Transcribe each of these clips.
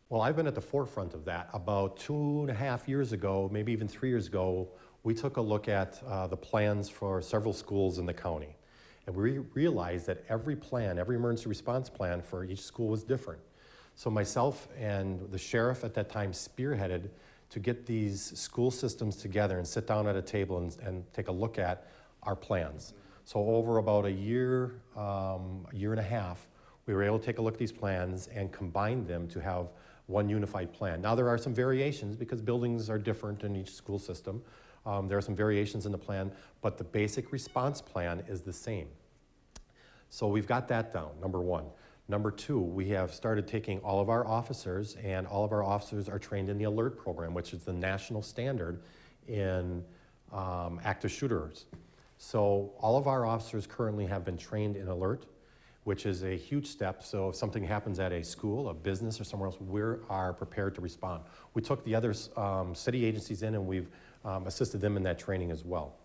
Well, I've been at the forefront of that. About 2.5 years ago, maybe even 3 years ago, we took a look at the plans for several schools in the county. And we realized that every plan, every emergency response plan for each school was different. So myself and the sheriff at that time spearheaded to get these school systems together and sit down at a table and take a look at our plans. So over about a year and a half, we were able to take a look at these plans and combine them to have one unified plan. Now there are some variations because buildings are different in each school system. There are some variations in the plan, but the basic response plan is the same. So we've got that down, number one. Number two, we have started taking all of our officers, and all of our officers are trained in the ALERT program, which is the national standard in active shooters. So all of our officers currently have been trained in ALERT, which is a huge step. So if something happens at a school, a business, or somewhere else, we are prepared to respond. We took the other city agencies in and we've assisted them in that training as well.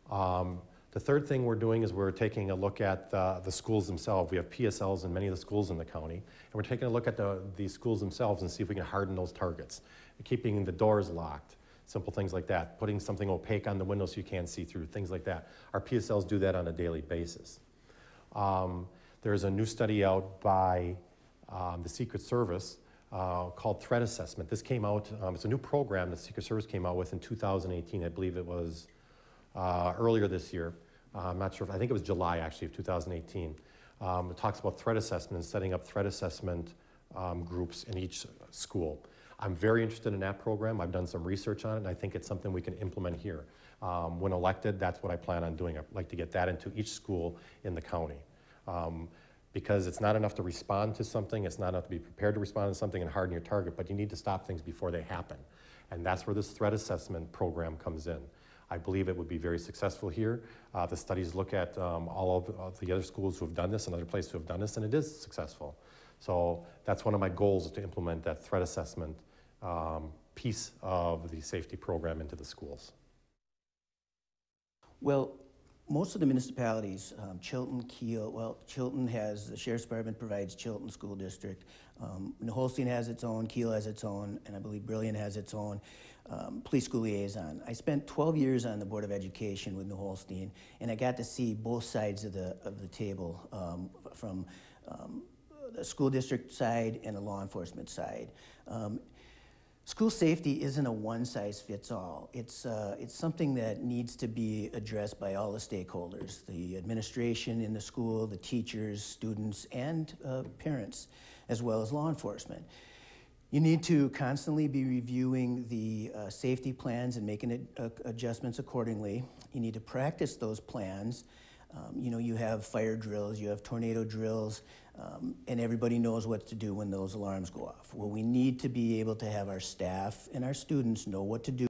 The third thing we're doing is we're taking a look at the schools themselves. We have PSLs in many of the schools in the county, and we're taking a look at the schools themselves and see if we can harden those targets. Keeping the doors locked, simple things like that. Putting something opaque on the window so you can't see through, things like that. Our PSLs do that on a daily basis. There's a new study out by the Secret Service called Threat Assessment. This came out, it's a new program the Secret Service came out with in 2018. I believe it was earlier this year. I'm not sure, I think it was July actually of 2018. It talks about threat assessment and setting up threat assessment groups in each school. I'm very interested in that program. I've done some research on it, and I think it's something we can implement here. When elected, that's what I plan on doing. I'd like to get that into each school in the county. Because it's not enough to respond to something, it's not enough to be prepared to respond to something and harden your target, but you need to stop things before they happen. And that's where this threat assessment program comes in. I believe it would be very successful here. The studies look at all of the other schools who have done this and other places who have done this, and it is successful. So that's one of my goals, is to implement that threat assessment piece of the safety program into the schools. Well, most of the municipalities, Chilton, Kiel, well, Chilton has, the Sheriff's Department provides Chilton School District. New Holstein has its own, Kiel has its own, and I believe Brilliant has its own police school liaison. I spent 12 years on the Board of Education with New Holstein, and I got to see both sides of the table, from the school district side and the law enforcement side. School safety isn't a one-size-fits-all. It's something that needs to be addressed by all the stakeholders, the administration in the school, the teachers, students, and parents, as well as law enforcement. You need to constantly be reviewing the safety plans and making adjustments accordingly. You need to practice those plans. You know, you have fire drills, you have tornado drills, and everybody knows what to do when those alarms go off. Well, we need to be able to have our staff and our students know what to do